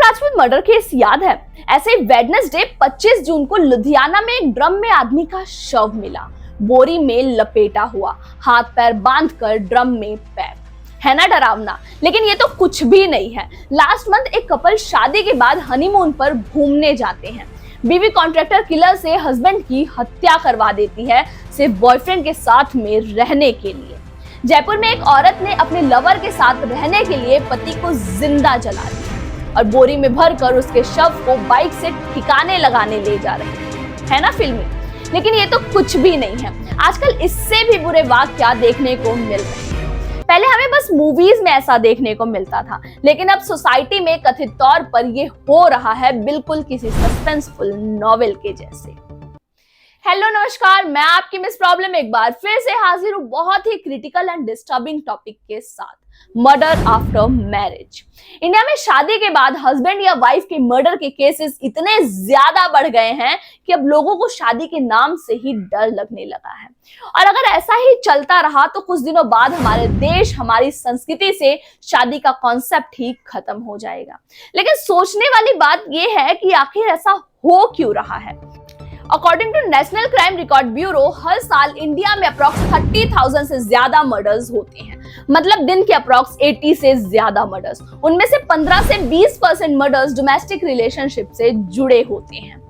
Rajput murder case याद है? ऐसे वेडनेसडे 25 जून को लुधियाना में एक ड्रम में आदमी का शव मिला, बोरी में लपेटा हुआ, हाथ पैर बांधकर ड्रम में पैक। है ना डरावना? लेकिन ये तो कुछ भी नहीं है। लास्ट मंथ एक कपल शादी के बाद हनीमून पर घूमने जाते हैं। बीवी कॉन्ट्रैक्टर किलर से हस्बैंड की हत्या करवा देती है, सिर्फ बॉयफ्रेंड के साथ में रहने के लिए। जयपुर में एक औरत ने अपने लवर के साथ रहने के लिए पति को जिंदा जला दिया और बोरी में भरकर उसके शव को बाइक से ठिकाने लगाने ले जा रहे है ना फिल्मी? लेकिन ये तो कुछ भी नहीं है। आजकल इससे भी बुरे वाकया देखने को मिल रहे हैं। पहले हमें बस मूवीज में ऐसा देखने को मिलता था, लेकिन अब सोसाइटी में कथित तौर पर ये हो रहा है, बिल्कुल किसी सस्पेंसफुल नॉवेल के जैसे। हेलो नमस्कार, मैं आपकी मिस प्रॉब्लम एक बार फिर से हाजिर हूँ बहुत ही क्रिटिकल एंड डिस्टर्बिंग टॉपिक के साथ, मर्डर आफ्टर मैरिज। इंडिया में शादी के बाद हस्बैंड या वाइफ के मर्डर के केसेस इतने ज्यादा बढ़ गए हैं कि अब लोगों को शादी के नाम से ही डर लगने लगा है। और अगर ऐसा ही चलता रहा तो कुछ दिनों बाद हमारे देश, हमारी संस्कृति से शादी का कॉन्सेप्ट ही खत्म हो जाएगा। लेकिन सोचने वाली बात यह है कि आखिर ऐसा हो क्यों रहा है। According to national crime record bureau, हर साल इंडिया में अप्रॉक्स 30,000 से ज्यादा मर्डर्स होते हैं, मतलब दिन के अप्रॉक्स 80 से ज्यादा मर्डर्स। उनमें से 15 से 20% मर्डर्स डोमेस्टिक रिलेशनशिप से जुड़े होते हैं,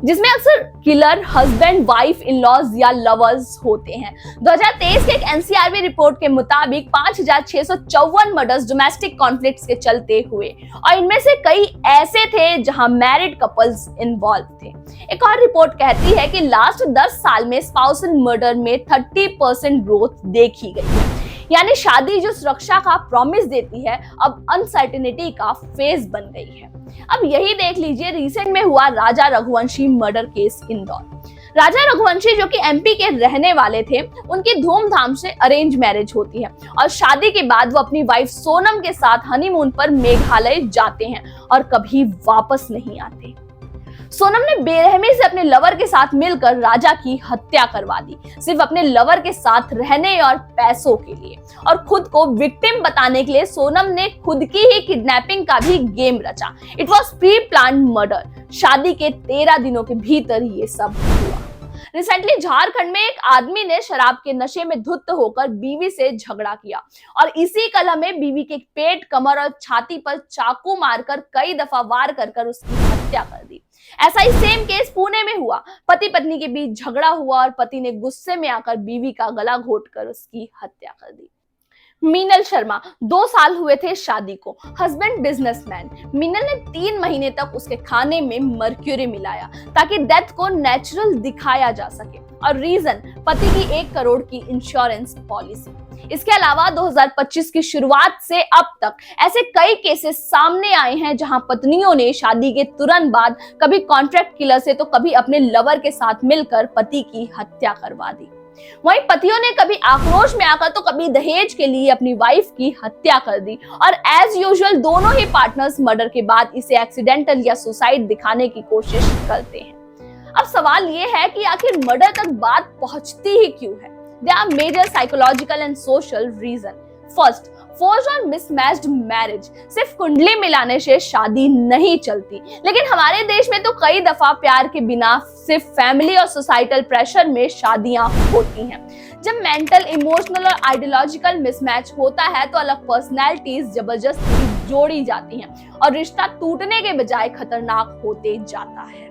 जिसमें अक्सर killer husband, wife, in laws या लवर्स होते हैं। 2023 के एक एनसीआरबी रिपोर्ट के मुताबिक 5,654 मर्डर्स डोमेस्टिक कॉन्फ्लिक्ट्स के चलते हुए, और इनमें से कई ऐसे थे जहां मैरिड कपल्स इन्वॉल्व थे। एक और रिपोर्ट कहती है कि लास्ट 10 साल में स्पाउसल मर्डर में 30% ग्रोथ देखी गई है। यानी शादी जो सुरक्षा का प्रॉमिस देती है, अब अनसर्टेनिटी का फेस बन गई है। अब यही देख लीजिए, रिसेंट में हुआ राजा रघुवंशी मर्डर केस इंदौर। राजा रघुवंशी जो कि एमपी के रहने वाले थे, उनकी धूमधाम से अरेंज मैरिज होती है और शादी के बाद वो अपनी वाइफ सोनम के साथ हनीमून पर मेघालय जाते हैं और कभी वापस नहीं आते। सोनम ने बेरहमी से अपने लवर के साथ मिलकर राजा की हत्या करवा दी, सिर्फ अपने लवर के साथ रहने और पैसों के लिए। और खुद को विक्टिम बताने के लिए सोनम ने खुद की ही किडनैपिंग का भी गेम रचा। It was pre planned murder. शादी के 13 दिनों के भीतर ये सब हुआ। रिसेंटली झारखंड में एक आदमी ने शराब के नशे में धुत होकर बीवी से झगड़ा किया और इसी कलह में बीवी के पेट, कमर और छाती पर चाकू मारकर कई दफा वार कर उसकी हत्या कर दी। ऐसा ही सेम केस पुणे में हुआ। पति पत्नी के बीच झगड़ा हुआ और पति ने गुस्से में आकर बीवी का गला घोंटकर उसकी हत्या कर दी। मीनल शर्मा, 2 साल हुए थे शादी को। Husband businessman. मीनल ने 3 महीने तक उसके खाने में मर्क्यूरी मिलाया ताकि डेथ को नेचुरल दिखाया जा सके, और रीजन पति की 1 करोड़ की इंश्योरेंस पॉलिसी। इसके अलावा 2025 की शुरुआत से अब तक ऐसे कई केसेस सामने आए हैं जहां पत्नियों ने शादी के तुरंत बाद कभी कॉन्ट्रैक्ट किलर से तो कभी अपने लवर के साथ मिलकर पति की हत्या करवा दी। वहीं पतियों ने कभी आक्रोश में आकर तो कभी दहेज के लिए अपनी वाइफ की हत्या कर दी, और एज यूजुअल दोनों ही पार्टनर्स मर्डर के बाद इसे एक्सीडेंटल या सुसाइड दिखाने की कोशिश करते हैं। अब सवाल ये है कि आखिर मर्डर तक बात पहुंचती ही क्यों है? There are major psychological and social reasons. First, forced और mismatched marriage। सिर्फ कुंडली मिलाने से शादी नहीं चलती, लेकिन हमारे देश में तो कई दफा प्यार के बिना सिर्फ फैमिली और सोसाइटल प्रेशर में शादियां होती हैं। जब मेंटल, इमोशनल और आइडियोलॉजिकल मिसमैच होता है तो अलग पर्सनैलिटीज जबरदस्ती जोड़ी जाती हैं और रिश्ता टूटने के बजाय खतरनाक होते जाता है।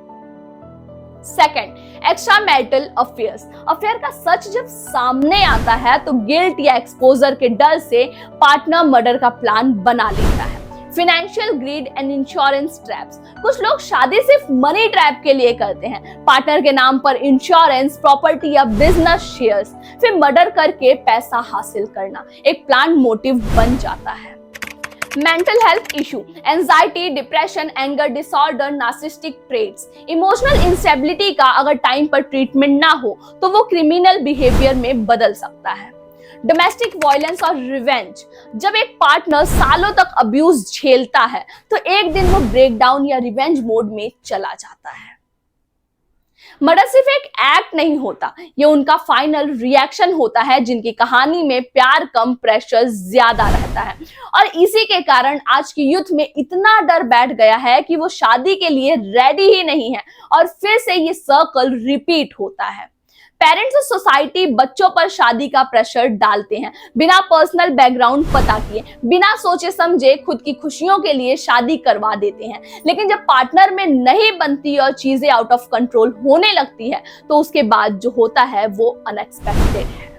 Second, extra marital affairs. Affair का सच जब सामने आता है तो गिल्ट या एक्सपोजर के डर से पार्टनर मर्डर का प्लान बना लेता है। Financial grid and insurance traps. कुछ लोग शादी सिर्फ मनी ट्रैप के लिए करते हैं, पार्टनर के नाम पर इंश्योरेंस, प्रॉपर्टी या बिजनेस शेयर्स, फिर मर्डर करके पैसा हासिल करना एक प्लान मोटिव बन जाता है। Mental health issue, anxiety, depression, anger disorder, narcissistic traits. Emotional instability का अगर टाइम पर ट्रीटमेंट ना हो तो वो क्रिमिनल बिहेवियर में बदल सकता है। डोमेस्टिक वायलेंस और रिवेंज। जब एक पार्टनर सालों तक अब्यूज झेलता है तो एक दिन वो ब्रेकडाउन या रिवेंज मोड में चला जाता है। मर्डर सिर्फ एक एक्ट नहीं होता, ये उनका फाइनल रिएक्शन होता है, जिनकी कहानी में प्यार कम प्रेशर ज्यादा रहता है। और इसी के कारण आज की यूथ में इतना डर बैठ गया है कि वो शादी के लिए रेडी ही नहीं है और फिर से ये सर्कल रिपीट होता है। पेरेंट्स और सोसाइटी बच्चों पर शादी का प्रेशर डालते हैं, बिना पर्सनल बैकग्राउंड पता किए, बिना सोचे समझे खुद की खुशियों के लिए शादी करवा देते हैं। लेकिन जब पार्टनर में नहीं बनती और चीजें आउट ऑफ कंट्रोल होने लगती है तो उसके बाद जो होता है वो अनएक्सपेक्टेड है।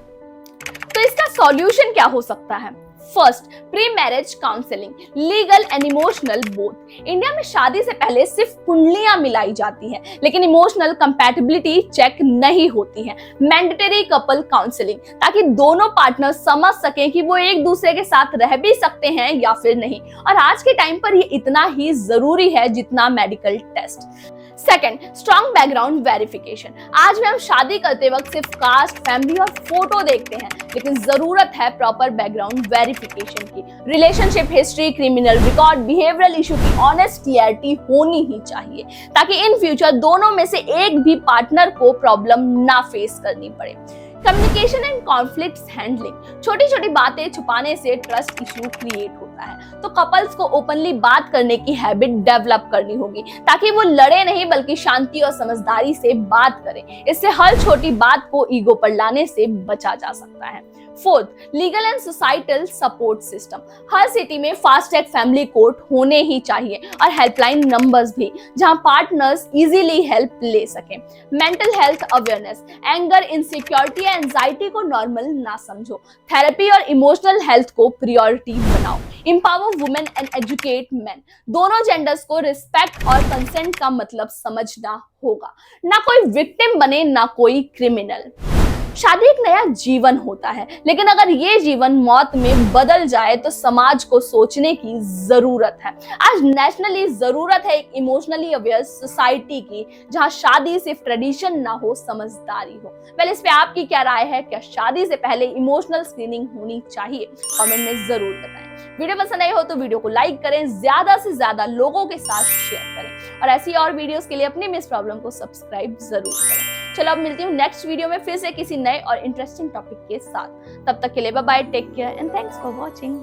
तो इसका सॉल्यूशन क्या हो सकता है? First, pre marriage counselling, legal and emotional both. India में शादी से पहले सिर्फ कुंडलियां मिलाई जाती हैं, लेकिन इमोशनल कंपैटिबिलिटी चेक नहीं होती है। मैंडेटरी कपल काउंसलिंग, ताकि दोनों पार्टनर समझ सकें कि वो एक दूसरे के साथ रह भी सकते हैं या फिर नहीं। और आज के टाइम पर ये इतना ही जरूरी है जितना medical test. Second, strong background verification. आज भी हम शादी करते वक्त सिर्फ कास्ट, फैमिली और फोटो देखते हैं, लेकिन जरूरत है प्रॉपर बैकग्राउंड वेरिफिकेशन की। Relationship history, criminal record, behavioural issue की ऑनेस्ट क्लियरिटी होनी ही चाहिए, ताकि इन फ्यूचर दोनों में से एक भी पार्टनर को प्रॉब्लम ना फेस करनी पड़े। कम्युनिकेशन एंड कॉन्फ्लिक्ट्स हैंडलिंग, छोटी छोटी बातें छुपाने से ट्रस्ट इशू क्रिएट होता है, तो कपल्स को ओपनली बात करने की हैबिट डेवलप करनी होगी, ताकि वो लड़े नहीं बल्कि शांति और समझदारी से बात करें। इससे हर छोटी बात को ईगो पर लाने से बचा जा सकता है। Fourth, legal and societal support system. Her city में फास्ट ट्रैक फैमिली कोर्ट होने ही चाहिए और हेल्पलाइन नंबर्स भी, जहां पार्टनर्स इजीली हेल्प ले सकें। Mental health awareness, anger, insecurity या एंजाइटी को नॉर्मल ना समझो। थेरेपी और इमोशनल हेल्थ को प्रायोरिटी बनाओ। Empower women and educate main. दोनों जेंडर्स को रिस्पेक्ट और कंसेंट का मतलब समझना होगा। ना कोई विक्टिम बने, ना कोई क्रिमिनल। शादी एक नया जीवन होता है, लेकिन अगर ये जीवन मौत में बदल जाए तो समाज को सोचने की जरूरत है। आज नेशनली जरूरत है एक इमोशनली अवेयर सोसाइटी की, जहां शादी सिर्फ ट्रेडिशन ना हो, समझदारी हो। पहले इस पे आपकी क्या राय है? क्या शादी से पहले इमोशनल स्क्रीनिंग होनी चाहिए? कमेंट में जरूर बताएं। वीडियो पसंद आई हो तो वीडियो को लाइक करें, ज्यादा से ज्यादा लोगों के साथ शेयर करें और ऐसी और वीडियोस के लिए अपनी मिस प्रॉब्लम को सब्सक्राइब जरूर करें। चलो अब मिलती हूँ नेक्स्ट वीडियो में फिर से किसी नए और इंटरेस्टिंग टॉपिक के साथ। तब तक के लिए bye bye, take care and thanks for watching.